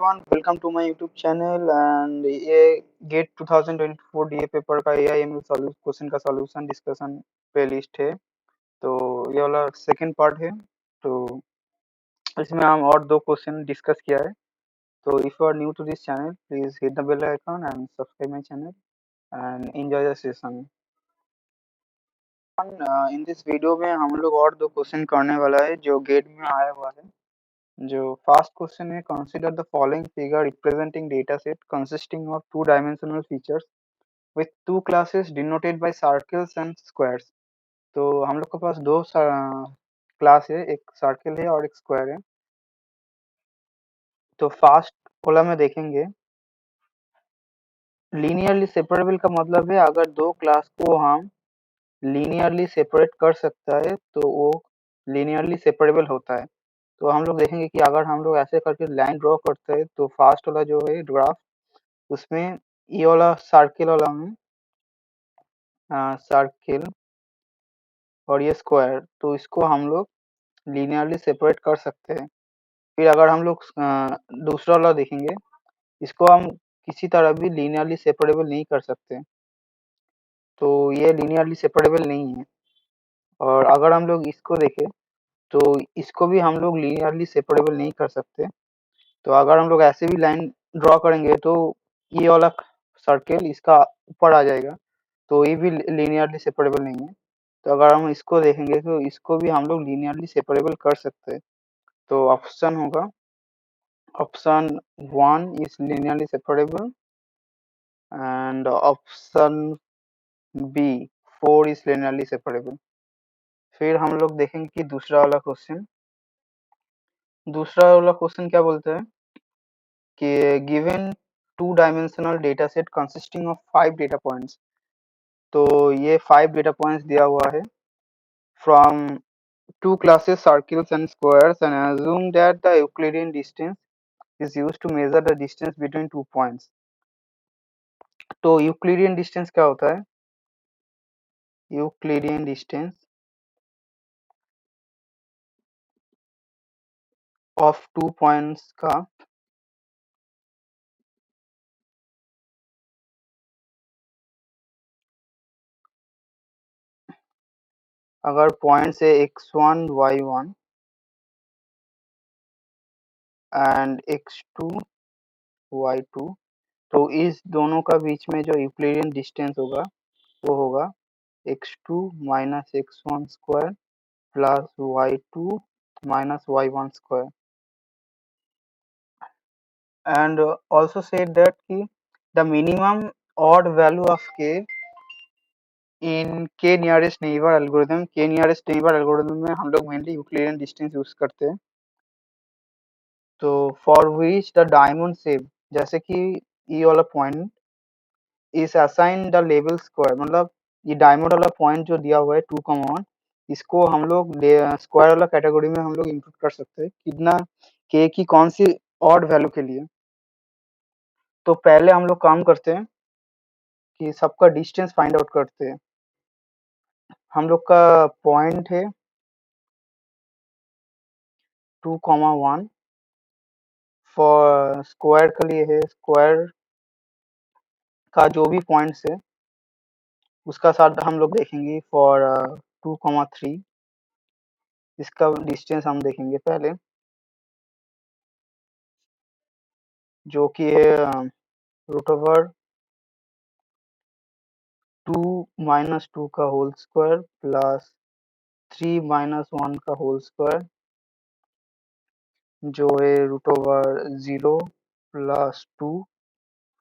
everyone, welcome to my YouTube channel and ये GATE 2024 DA paper का AIML question का solution discussion playlist है। तो ये वाला सेकंड पार्ट है। तो इसमें हम और दो क्वेश्चन डिस्कस किया है। तो if you are new to this channel please hit the bell icon and subscribe my channel and enjoy the session. In this video में हम लोग और दो क्वेश्चन करने वाला है जो गेट में आया हुआ है। जो फर्स्ट क्वेश्चन है, consider the following figure representing data set consisting of two dimensional features with two classes denoted by circles and squares. तो हम लोग के पास दो क्लास है, एक सर्कल है और एक स्क्वायर है। तो फर्स्ट कॉलम में देखेंगे, लीनियरली सेपरेबल का मतलब है अगर दो क्लास को हम लीनियरली सेपरेट कर सकता है तो वो लीनियरली सेपरेबल होता है। तो हम लोग देखेंगे कि अगर हम लोग ऐसे करके लाइन ड्रॉ करते हैं तो फर्स्ट वाला जो है ग्राफ, उसमें ये वाला सर्किल वाला में सर्किल और ये स्क्वायर, तो इसको हम लोग लीनियरली सेपरेट कर सकते हैं। फिर अगर हम लोग दूसरा वाला देखेंगे, इसको हम किसी तरह भी लीनियरली सेपरेबल नहीं कर सकते, तो ये लीनियरली सेपरेबल नहीं है। और अगर हम लोग इसको देखें तो इसको भी हम लोग लीनियरली सेपरेबल नहीं कर सकते। तो अगर हम लोग ऐसे भी लाइन ड्रॉ करेंगे तो ये वाला सर्किल इसका ऊपर आ जाएगा, तो ये भी लीनियरली सेपरेबल नहीं है। तो अगर हम इसको देखेंगे तो इसको भी हम लोग लीनियरली सेपरेबल कर सकते हैं। तो ऑप्शन होगा, option 1 is linearly separable and option B 4 is linearly separable. फिर हम लोग देखेंगे कि दूसरा वाला क्वेश्चन क्या बोलते हैं कि given two dimensional data set consisting of 5 data points. तो ये 5 डेटा पॉइंट्स दिया हुआ है from two classes circles and squares and assume that the Euclidean distance is used to measure the distance between 2 points। तो Euclidean distance क्या होता है? Euclidean distance of 2 points का अगर पॉइंट है x1 y1 and x2 y2, तो इस दोनों का बीच में जो यूक्लिडियन डिस्टेंस होगा वो होगा x2 minus x1 square plus y2 minus y1 square. And also said that the minimum odd value of k in k nearest neighbor algorithm, k nearest neighbor algorithm में हम लोग मेनली यूक्लिडियन डिस्टेंस यूज करते हैं। तो for which the diamond shape, जैसे कि ये वाला पॉइंट इस असाइन द लेवल स्क्वायर, मतलब ये डायमंड वाला पॉइंट जो दिया हुआ है 2,1, इसको हम लोग स्क्वायर वाला कैटेगरी में हम लोग इंक्लूड कर सकते हैं कितना k की कौन सी ऑड वैल्यू के लिए। तो पहले हम लोग काम करते हैं कि सबका डिस्टेंस फाइंड आउट करते हैं। हम लोग का पॉइंट है 2,1, फॉर स्क्वायर के लिए है, स्क्वायर का जो भी पॉइंट्स है उसका साथ हम लोग देखेंगे फॉर 2,3, इसका डिस्टेंस हम देखेंगे पहले, जो कि है रूट ओवर 2 माइनस 2 का होल स्क्वायर प्लस 3 माइनस 1 का होल स्क्वायर, जो है root over 0 plus 2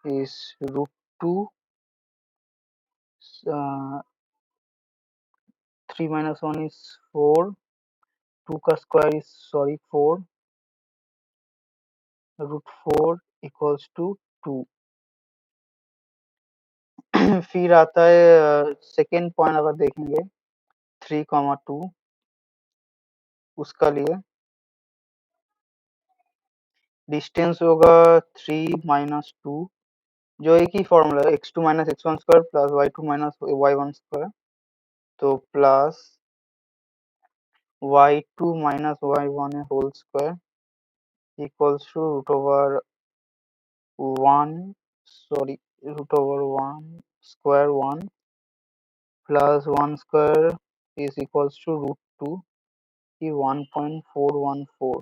is root 2, 3 minus 1 is 4, 2 का square is 4, root 4 equals to 2। फिर आता है सेकेंड पॉइंट, अगर देखेंगे 3,2, उसका लिए डिस्टेंस होगा 3 माइनस 2, जो एक ही formula x2 minus x1 square plus y2 minus y1 square, तो plus y2 minus y1 whole square equals to root over 1 sorry root over 1 square 1 plus 1 square is equals to root 2 की 1.414।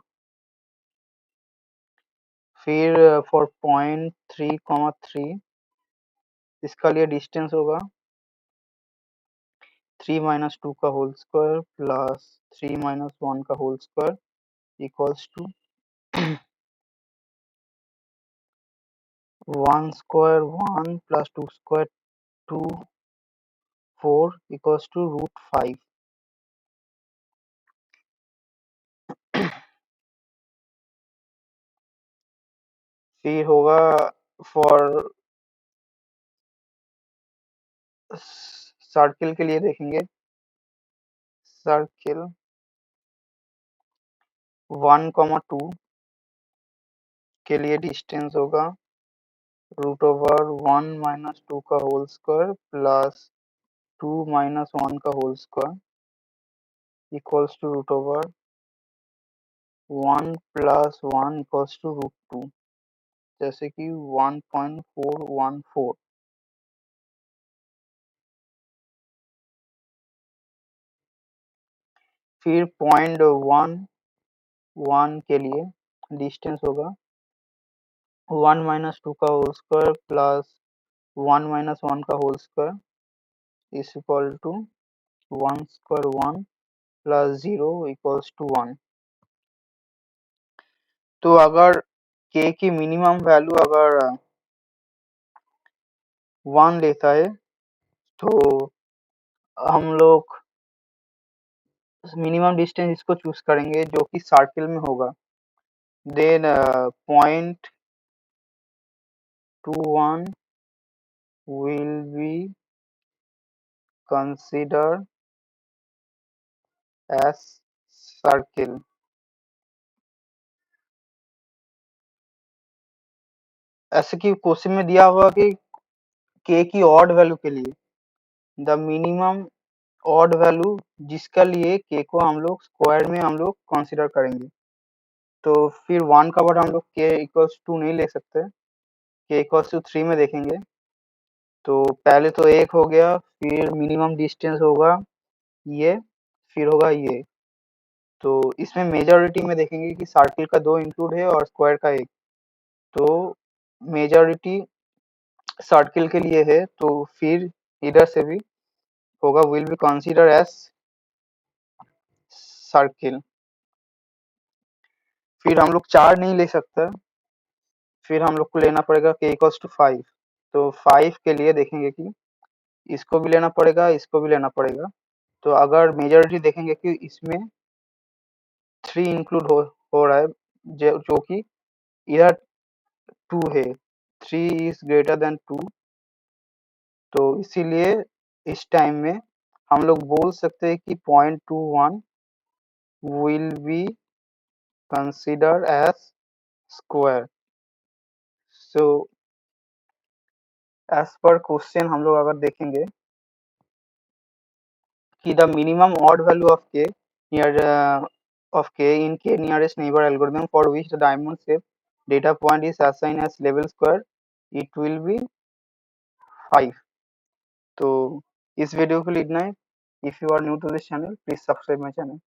फिर for point 3,3 इसका लिए distance होगा 3 minus 2 का whole square plus 3 minus 1 का whole square equals to 1 square 1 plus 2 square 2 4 equals to root 5। फिर होगा for circle के लिए देखेंगे सर्किल 1,2 के लिए डिस्टेंस होगा रूट ओवर 1 माइनस 2 का होल स्क्वायर प्लस 2 माइनस 1 का whole square equals to root over 1 plus 1 equals to root 2 जैसे कि 1.414। फिर पॉइंट 1 के लिए डिस्टेंस होगा 1 माइनस 2 का होल स्क्वायर प्लस 1 माइनस 1 का whole square is equal to 1 square 1 plus 0 equals to 1। तो अगर k की मिनिमम वैल्यू अगर 1 लेता है तो हम लोग मिनिमम डिस्टेंस इसको चूज करेंगे जो कि सर्किल में होगा। Then point 2 1 will be consider as circle. ऐसे कि क्वेश्चन में दिया हुआ कि k की ऑड वैल्यू के लिए द मिनिमम ऑड वैल्यू जिसका लिए k को हम लोग स्क्वायर में हम लोग कंसिडर करेंगे। तो फिर 1 का वर्ड हम लोग k इक्वल्स टू नहीं ले सकते, k इक्वल्स टू 3 में देखेंगे। तो पहले तो 1 हो गया, फिर मिनिमम डिस्टेंस होगा ये, फिर होगा ये। तो इसमें मेजॉरिटी में देखेंगे कि सर्किल का 2 इंक्लूड है और स्क्वायर का 1। तो मेजॉरिटी सर्किल के लिए है तो फिर इधर से भी होगा will be consider as circle. फिर हम लोग 4 नहीं ले सकते, फिर हम लोग को लेना पड़ेगा k इक्वल्स टू 5। तो 5 के लिए देखेंगे कि इसको भी लेना पड़ेगा, इसको भी लेना पड़ेगा। तो अगर मेजॉरिटी देखेंगे कि इसमें 3 इंक्लूड हो रहा है जो कि इधर 2 है, 3 इज ग्रेटर देन 2। तो इसीलिए इस टाइम में हम लोग बोल सकते हैं कि 0.21 will be consider as square. So as per question हम लोग अगर देखेंगे कि the minimum odd value of k near of k in k nearest neighbor algorithm for which the diamond shape data point is assigned as level square it will be 5। तो इस video के लिए इतना है। If you are new to this channel please subscribe my channel.